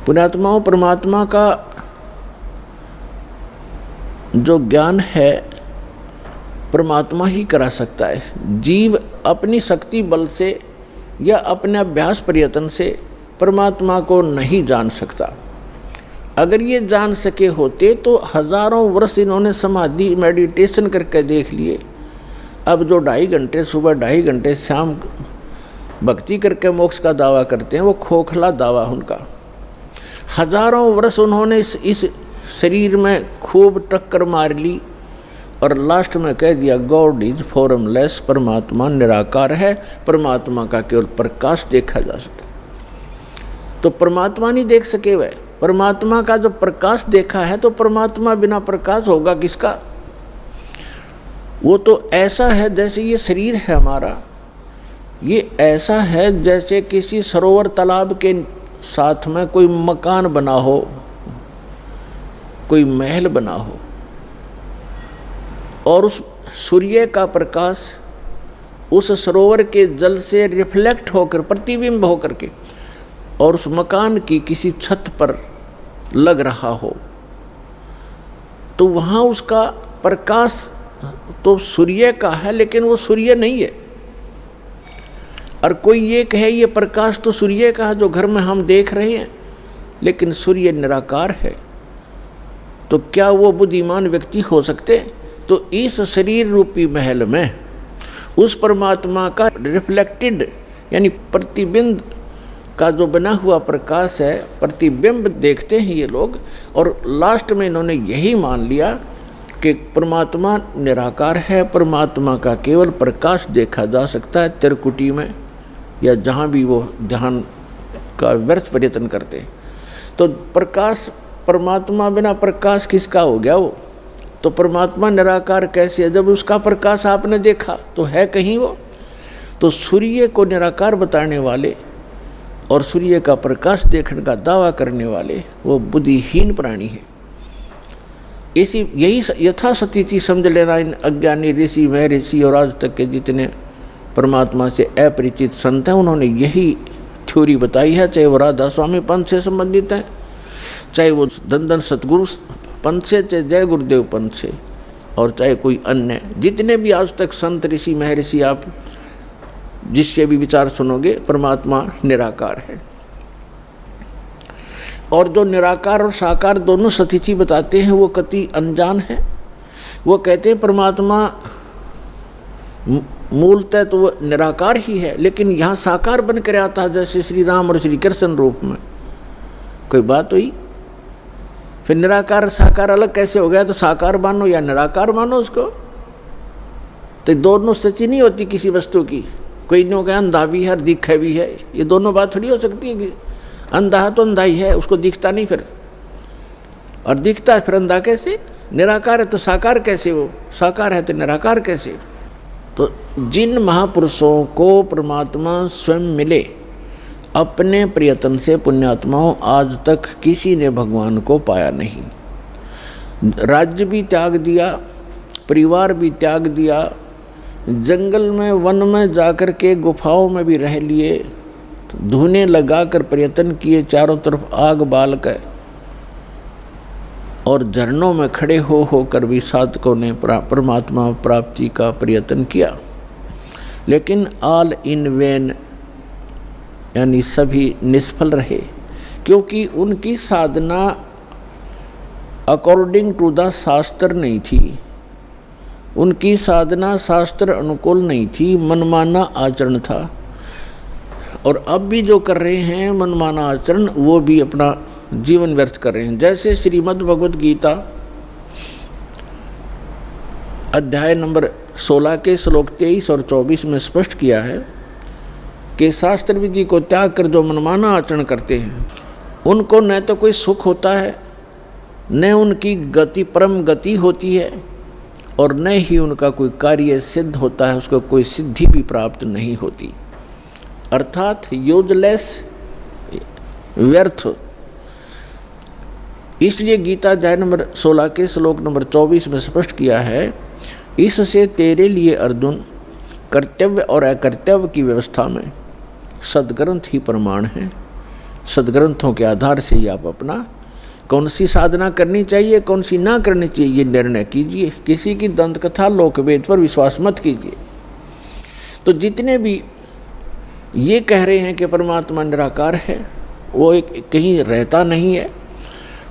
पुण्यात्माओं, परमात्मा का जो ज्ञान है परमात्मा ही करा सकता है। जीव अपनी शक्ति बल से या अपने अभ्यास प्रयत्न से परमात्मा को नहीं जान सकता। अगर ये जान सके होते तो हजारों वर्ष इन्होंने समाधि मेडिटेशन करके देख लिए। अब जो 2.5 घंटे सुबह 2.5 घंटे शाम भक्ति करके मोक्ष का दावा करते हैं वो खोखला दावा उनका। हजारों वर्ष उन्होंने इस शरीर में खूब टक्कर मार ली और लास्ट में कह दिया गॉड इज फॉर्मलेस, परमात्मा निराकार है, परमात्मा का केवल प्रकाश देखा जा सकता। तो परमात्मा नहीं देख सके वह, परमात्मा का जो प्रकाश देखा है तो परमात्मा बिना प्रकाश होगा किसका। वो तो ऐसा है जैसे ये शरीर है हमारा, ये ऐसा है जैसे किसी सरोवर तालाब के साथ में कोई मकान बना हो, कोई महल बना हो और उस सूर्य का प्रकाश उस सरोवर के जल से रिफ्लेक्ट होकर प्रतिबिंब होकर के और उस मकान की किसी छत पर लग रहा हो, तो वहाँ उसका प्रकाश तो सूर्य का है लेकिन वो सूर्य नहीं है। और कोई ये कहे ये प्रकाश तो सूर्य का है जो घर में हम देख रहे हैं, लेकिन सूर्य निराकार है, तो क्या वो बुद्धिमान व्यक्ति हो सकते? तो इस शरीर रूपी महल में उस परमात्मा का रिफ्लेक्टेड यानी प्रतिबिंब का जो बना हुआ प्रकाश है, प्रतिबिंब देखते हैं ये लोग। और लास्ट में इन्होंने यही मान लिया कि परमात्मा निराकार है, परमात्मा का केवल प्रकाश देखा जा सकता है त्रिकुटी में या जहाँ भी वो ध्यान का व्यर्थ प्रयत्न करते हैं। तो प्रकाश, परमात्मा बिना प्रकाश किसका हो गया वो? तो परमात्मा निराकार कैसे है जब उसका प्रकाश आपने देखा तो है कहीं वो? तो सूर्य को निराकार बताने वाले और सूर्य का प्रकाश देखने का दावा करने वाले वो बुद्धिहीन प्राणी है। यही यथास्थिति समझ लेना इन अज्ञानी ऋषि महर्षि और आज तक के जितने परमात्मा से अपरिचित संत हैं, उन्होंने यही थ्योरी बताई है। चाहे वो राधा स्वामी पंथ से संबंधित हैं, चाहे वो धन सतगुरु पंथ से, चाहे जय गुरुदेव पंथ से, और चाहे कोई अन्य जितने भी आज तक संत ऋषि महर्षि आप जिससे भी विचार सुनोगे, परमात्मा निराकार है। और जो निराकार और साकार दोनों स्थिति बताते हैं वो कति अनजान है। वो कहते हैं परमात्मा मूलतः तो वो निराकार ही है, लेकिन यहाँ साकार बन कर आता है जैसे श्री राम और श्री कृष्ण रूप में। कोई बात हुई? फिर निराकार साकार अलग कैसे हो गया? तो साकार मानो या निराकार मानो उसको, तो दोनों स्थिति नहीं होती किसी वस्तु की। कोई नहीं होगा अंधा भी है और दिखा भी है, ये दोनों बात थोड़ी हो सकती है कि अंधा है तो अंधा ही है, उसको दिखता नहीं फिर, और दिखता है फिर अंधा कैसे? निराकार है तो साकार कैसे? वो साकार है तो निराकार कैसे? तो जिन महापुरुषों को परमात्मा स्वयं मिले अपने प्रयत्न से, पुण्यात्माओं आज तक किसी ने भगवान को पाया नहीं। राज्य भी त्याग दिया, परिवार भी त्याग दिया, जंगल में वन में जाकर के गुफाओं में भी रह लिए, धुने लगाकर प्रयत्न किए, चारों तरफ आग बाल कर, और झरनों में खड़े होकर भी साधकों ने परमात्मा प्राप्ति का प्रयत्न किया, लेकिन ऑल इन वेन यानी सभी निष्फल रहे, क्योंकि उनकी साधना अकॉर्डिंग टू द शास्त्र नहीं थी, उनकी साधना शास्त्र अनुकूल नहीं थी, मनमाना आचरण था। और अब भी जो कर रहे हैं मनमाना आचरण, वो भी अपना जीवन व्यर्थ कर रहे हैं। जैसे श्रीमद् भगवद गीता अध्याय नंबर 16 के श्लोक 23 और 24 में स्पष्ट किया है कि शास्त्र विधि को त्याग कर जो मनमाना आचरण करते हैं उनको न तो कोई सुख होता है, न उनकी गति परम गति होती है, और न ही उनका कोई कार्य सिद्ध होता है, उसको कोई सिद्धि भी प्राप्त नहीं होती, अर्थात यूजलेस, व्यर्थ। इसलिए गीता अध्याय नंबर 16 के श्लोक नंबर 24 में स्पष्ट किया है इससे तेरे लिए अर्जुन कर्तव्य और अकर्तव्य की व्यवस्था में सदग्रंथ ही प्रमाण है। सदग्रंथों के आधार से ही आप अपना कौन सी साधना करनी चाहिए, कौन सी ना करनी चाहिए, ये निर्णय कीजिए। किसी की दंत कथा लोकवेद पर विश्वास मत कीजिए। तो जितने भी ये कह रहे हैं कि परमात्मा निराकार है, वो एक कहीं रहता नहीं है,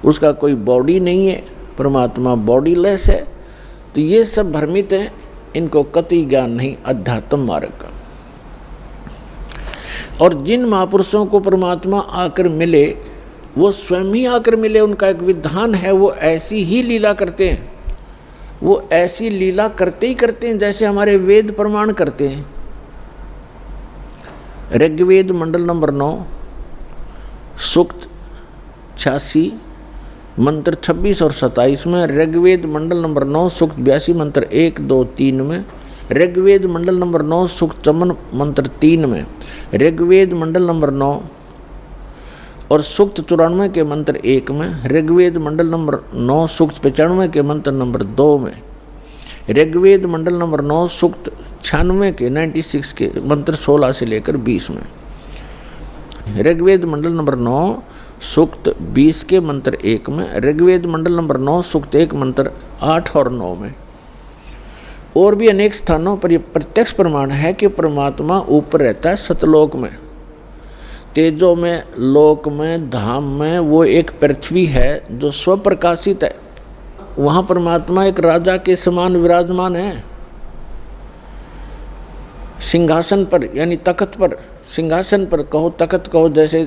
उसका कोई बॉडी नहीं है, परमात्मा बॉडीलेस है, तो ये सब भ्रमित हैं, इनको कतई ज्ञान नहीं अध्यात्म मार्ग का। और जिन महापुरुषों को परमात्मा आकर मिले वो स्वयं ही आकर मिले, उनका एक विधान है, वो ऐसी ही लीला करते हैं, वो ऐसी लीला करते ही करते हैं जैसे हमारे वेद प्रमाण करते हैं। ऋग्वेद मंडल नंबर 9 सूक्त 86 मंत्र 26 और 27 में, ऋग्वेद मंडल नंबर 9 सूक्त 82 मंत्र 1, 2, 3 में, ऋग्वेद मंडल नंबर 9 सूक्त 54 मंत्र 3 में, ऋग्वेद मंडल नंबर 9 और सूक्त 94 के मंत्र 1 में, ऋग्वेद मंडल नंबर 9 सूक्त 95 के मंत्र नंबर 2 में, ऋग्वेद मंडल नंबर 9 सूक्त 96 के 96 के मंत्र 16 से लेकर 20 में, ऋग्वेद मंडल नंबर 9 सूक्त 20 के मंत्र 1 में, ऋग्वेद मंडल नंबर 9 सूक्त 1 मंत्र 8 और 9 में। और भी अनेक स्थानों पर यह प्रत्यक्ष प्रमाण है कि परमात्मा ऊपर रहता है सतलोक में, तेजों में, लोक में, धाम में। वो एक पृथ्वी है जो स्वप्रकाशित है, वहाँ परमात्मा एक राजा के समान विराजमान है, सिंहासन पर, यानी तख्त पर, सिंहासन पर कहो, तख्त कहो, जैसे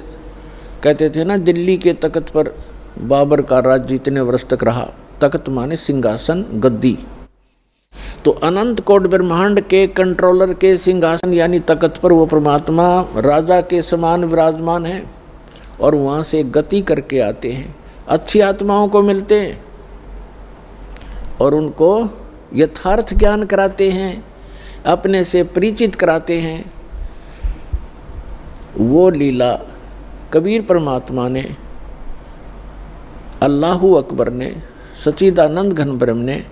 कहते थे ना दिल्ली के तख्त पर बाबर का राज्य इतने वर्ष तक रहा। तख्त माने सिंहासन, गद्दी। तो अनंत कोटि ब्रह्मांड के कंट्रोलर के सिंहासन यानी तख्त पर वो परमात्मा राजा के समान विराजमान है, और वहाँ से गति करके आते हैं, अच्छी आत्माओं को मिलते हैं और उनको यथार्थ ज्ञान कराते हैं, अपने से परिचित कराते हैं। वो लीला कबीर परमात्मा ने, अल्लाहु अकबर ने, सच्चिदानंद घन ब्रह्म ने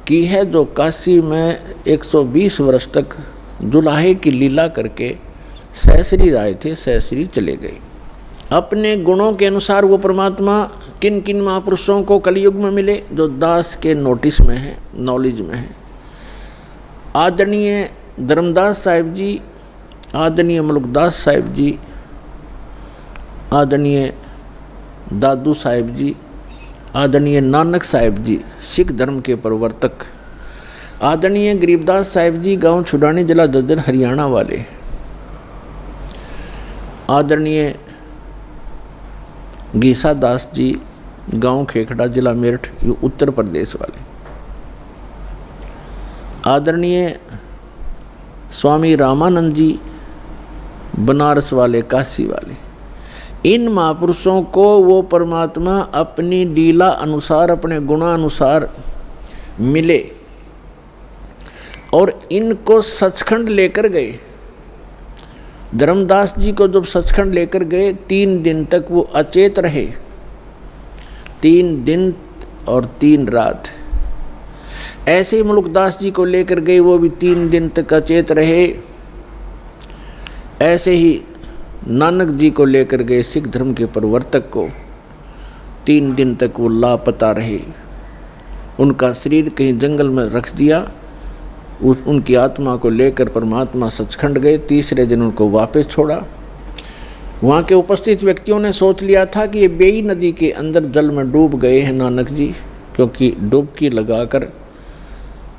की है, जो काशी में 120 वर्ष तक जुलाहे की लीला करके सहस्री आए थे, सहस्री चले गए। अपने गुणों के अनुसार वो परमात्मा किन किन महापुरुषों को कलयुग में मिले, जो दास के नोटिस में है, नॉलेज में है। आदरणीय धर्मदास साहिब जी, आदरणीय मुल्कदास साहिब जी, आदरणीय दादू साहिब जी, आदरणीय नानक साहिब जी सिख धर्म के प्रवर्तक, आदरणीय गरीबदास साहिब जी गांव छुड़ानी जिला ददर हरियाणा वाले, आदरणीय गीसा दास जी गांव खेखड़ा जिला मेरठ उत्तर प्रदेश वाले, आदरणीय स्वामी रामानंद जी बनारस वाले, काशी वाले। इन महापुरुषों को वो परमात्मा अपनी लीला अनुसार, अपने गुणानुसार मिले और इनको सचखंड लेकर गए। धर्मदास जी को जब सचखंड लेकर गए, 3 दिन तक वो अचेत रहे, 3 दिन और 3 रात। ऐसे ही मुल्कदास जी को लेकर गए, वो भी 3 दिन तक अचेत रहे। ऐसे ही नानक जी को लेकर गए, सिख धर्म के प्रवर्तक को, 3 दिन तक वो लापता रहे। उनका शरीर कहीं जंगल में रख दिया, उनकी आत्मा को लेकर परमात्मा सचखंड गए। तीसरे दिन उनको वापस छोड़ा। वहाँ के उपस्थित व्यक्तियों ने सोच लिया था कि ये बेई नदी के अंदर जल में डूब गए हैं नानक जी, क्योंकि डुबकी लगाकर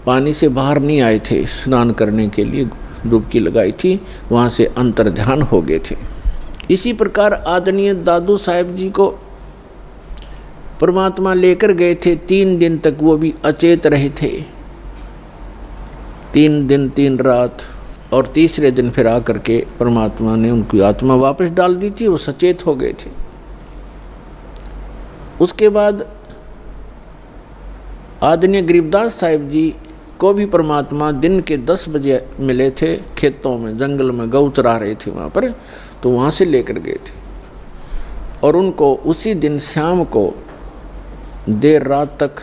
पानी से बाहर नहीं आए थे, स्नान करने के लिए डुबकी लगाई थी, वहाँ से अंतर्ध्यान हो गए थे। इसी प्रकार आदरणीय दादू साहिब जी को परमात्मा लेकर गए थे, 3 दिन तक वो भी अचेत रहे थे, 3 दिन 3 रात। और तीसरे दिन फिर आकर के परमात्मा ने उनकी आत्मा वापस डाल दी थी, वो सचेत हो गए थे। उसके बाद आदरणीय गरीबदास साहिब जी को भी परमात्मा दिन के 10 बजे मिले थे, खेतों में, जंगल में गौ चरा रहे थे वहाँ पर, तो वहाँ से लेकर गए थे। और उनको उसी दिन शाम को देर रात तक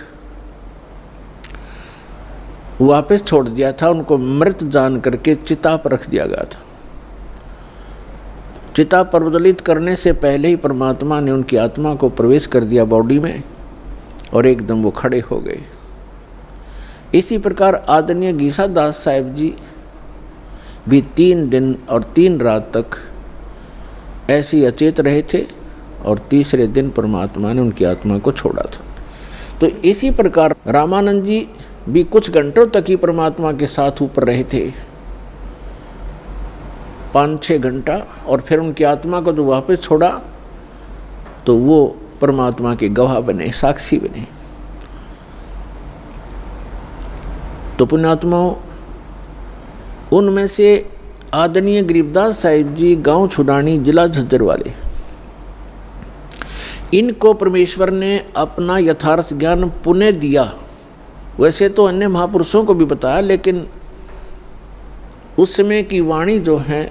वापस छोड़ दिया था, उनको मृत जान करके चिता पर रख दिया गया था। चिता प्रज्वलित करने से पहले ही परमात्मा ने उनकी आत्मा को प्रवेश कर दिया बॉडी में और एकदम वो खड़े हो गए। इसी प्रकार आदरणीय गीसा दास साहिब जी भी 3 दिन और 3 रात तक ऐसे ही अचेत रहे थे और तीसरे दिन परमात्मा ने उनकी आत्मा को छोड़ा था। तो इसी प्रकार रामानंद जी भी कुछ घंटों तक ही परमात्मा के साथ ऊपर रहे थे, 5-6 घंटा, और फिर उनकी आत्मा को जो वापस छोड़ा तो वो परमात्मा के गवाह बने, साक्षी बने। तो पुण्यात्माओं, उनमें से आदरणीय गरीबदास साहिब जी गांव छुडानी, जिला झज्जर वाले, इनको परमेश्वर ने अपना यथार्थ ज्ञान पुनः दिया। वैसे तो अन्य महापुरुषों को भी बताया, लेकिन उस समय की वाणी जो है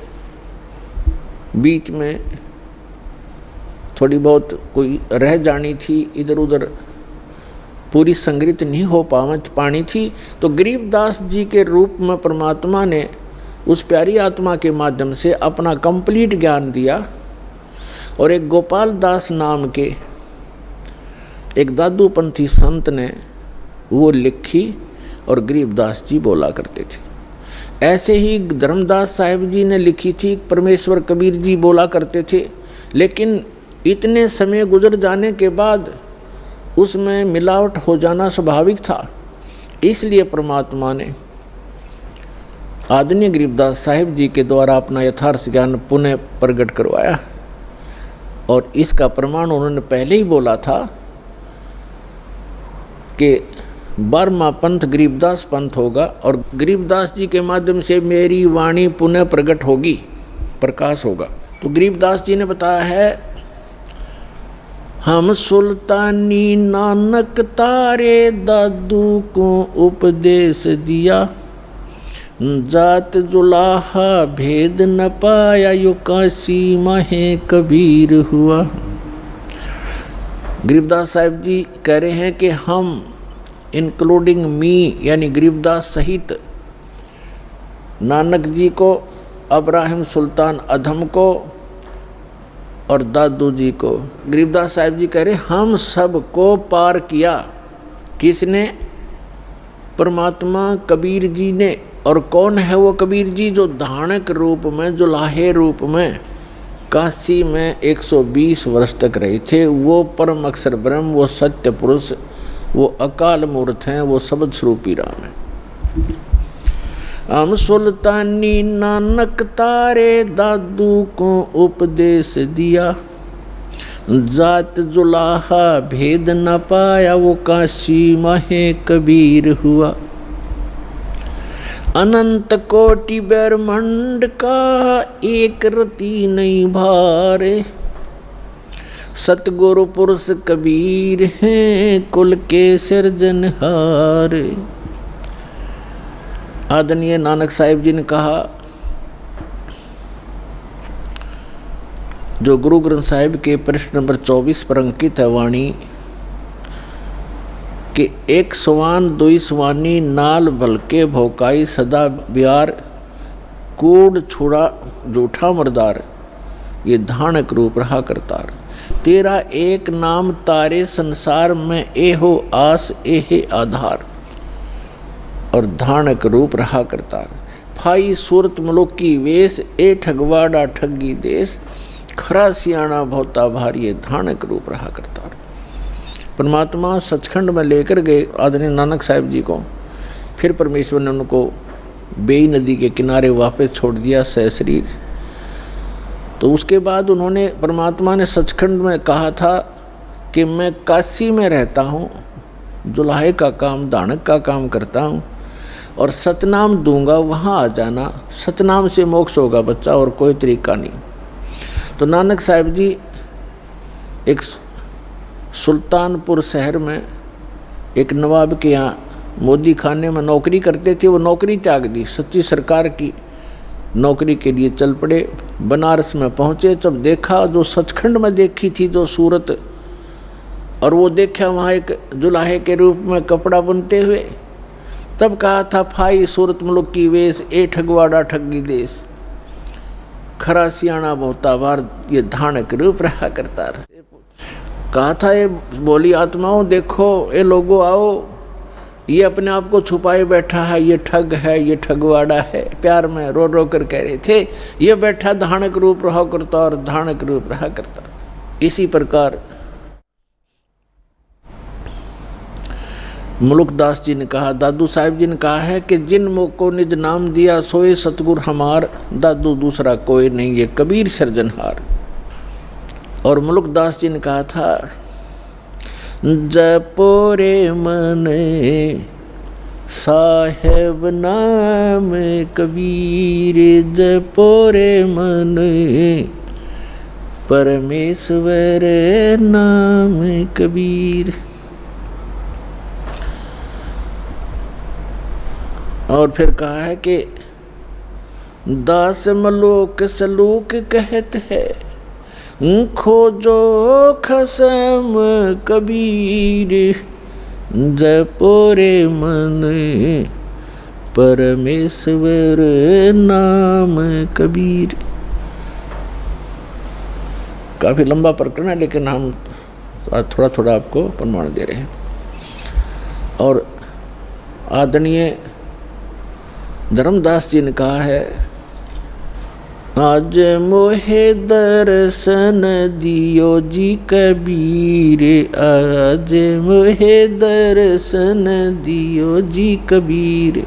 बीच में थोड़ी बहुत कोई रह जानी थी, इधर उधर पूरी संग्रहित नहीं हो पानी थी। तो गरीबदास जी के रूप में परमात्मा ने उस प्यारी आत्मा के माध्यम से अपना कंप्लीट ज्ञान दिया। और एक गोपाल दास नाम के एक दादूपंथी संत ने वो लिखी और गरीबदास जी बोला करते थे। ऐसे ही धर्मदास साहिब जी ने लिखी थी, परमेश्वर कबीर जी बोला करते थे। लेकिन इतने समय गुजर जाने के बाद उसमें मिलावट हो जाना स्वाभाविक था, इसलिए परमात्मा ने आदरणीय गरीबदास साहिब जी के द्वारा अपना यथार्थ ज्ञान पुनः प्रकट करवाया। और इसका प्रमाण उन्होंने पहले ही बोला था कि 12वां पंथ गरीबदास पंथ होगा और गरीबदास जी के माध्यम से मेरी वाणी पुनः प्रकट होगी, प्रकाश होगा। तो गरीबदास जी ने बताया है, हम सुल्तानी नानक तारे दादू को उपदेश दिया, जात जुलाहा भेद न पाया, यो काशी माहे कबीर हुआ। गरीबदास साहिब जी कह रहे हैं कि हम इंक्लूडिंग मी यानी गरीबदास सहित नानक जी को, अब्राहिम सुल्तान अधम को और दादू जी को, गरीबदास साहिब जी कह रहे हम सब को पार किया। किसने? परमात्मा कबीर जी ने। और कौन है वो कबीर जी? जो धानक रूप में, जो लाहे रूप में काशी में 120 वर्ष तक रहे थे। वो परम अक्षर ब्रह्म, वो सत्य पुरुष, वो अकाल मूर्त हैं, वो शब्द स्वरूपी राम है। हम सुल्तानी नानक तारे दादू को उपदेश दिया, जात जुलाहा भेद न पाया, वो काशी माहे कबीर हुआ। अनंत कोटि ब्रह्मांड का एक रति नहीं भारे, सतगुरु पुरुष कबीर हैं कुल के सिरजनहार। आदरणीय नानक साहिब जी ने कहा, जो गुरु ग्रंथ साहिब के पृष्ठ नंबर 24 पर अंकित है वाणी कि एक सवान दुई सवानी नाल भलके भौकाई सदा बिहार, कूड़ छुड़ा जूठा मरदार, ये धानक रूप रहा करतार। तेरा एक नाम तारे संसार में, एहो आस एहे आधार, और धानक रूप रहा करतार। फाई सूरत मलुकी वेश, ए ठगवाड़ा ठगी देश, खरा सियाणा भौता भारी, धानक रूप रहा करतार। परमात्मा सचखंड में लेकर गए आदरणीय नानक साहिब जी को। फिर परमेश्वर ने उनको बेई नदी के किनारे वापस छोड़ दिया सशरीर। तो उसके बाद उन्होंने, परमात्मा ने सचखंड में कहा था कि मैं काशी में रहता हूँ, जुलाहे का काम, दानक का काम करता हूँ और सतनाम दूंगा, वहाँ आ जाना, सतनाम से मोक्ष होगा बच्चा, और कोई तरीका नहीं। तो नानक साहिब जी एक सुल्तानपुर शहर में एक नवाब के यहाँ मोदी खाने में नौकरी करते थे। वो नौकरी त्याग दी, सच्ची सरकार की नौकरी के लिए चल पड़े। बनारस में पहुँचे, जब देखा जो सचखंड में देखी थी जो सूरत, और वो देखा वहाँ एक जुलाहे के रूप में कपड़ा बुनते हुए, तब कहा था फाई सूरत मुल्क की वेश, ए ठगवाड़ा ठगी देश, खरा सियाणा बहुता बार ये धानक रूप रहा करता रहे। कहा था ये बोली आत्माओं, देखो ये लोगों आओ, ये अपने आप को छुपाए बैठा है, ये ठग है, ये ठगवाड़ा है। प्यार में रो रो कर कह रहे थे, ये बैठा धानक रूप रहा करता और धानक रूप रहा करता। इसी प्रकार मुल्कदास जी ने कहा, दादू साहिब जी ने कहा है कि जिन मुख को निज नाम दिया सोए सतगुर हमार, दादू दूसरा कोई नहीं ये कबीर सिरजनहार। और मुल्कदास जी ने कहा था, जपो रे मन साहेब नाम कबीर, जपो रे मन परमेश्वर नाम कबीर। और फिर कहा है कि दास मलोक सलूक कहत है, खोजो खसम कबीर, जपो रे मन परमेश्वर नाम कबीर। काफ़ी लंबा प्रकरण है, लेकिन हम थोड़ा थोड़ा आपको प्रमाण दे रहे हैं। और आदरणीय धर्मदास जी ने कहा है, आज मोहे दर्शन दियो जी कबीर, आज मोहे दर्शन दियो जी कबीर,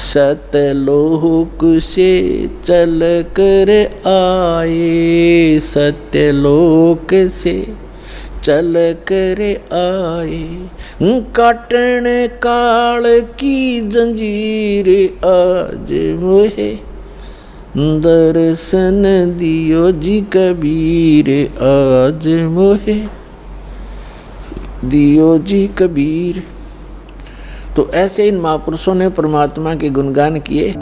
सतलोक से चल कर आए, सतलोक से चल कर आए, काटन काल की जंजीर, आज मोहे दर्शन दियो जी कबीर, आज मोहे दियो जी कबीर। तो ऐसे इन महापुरुषों ने परमात्मा के गुणगान किए।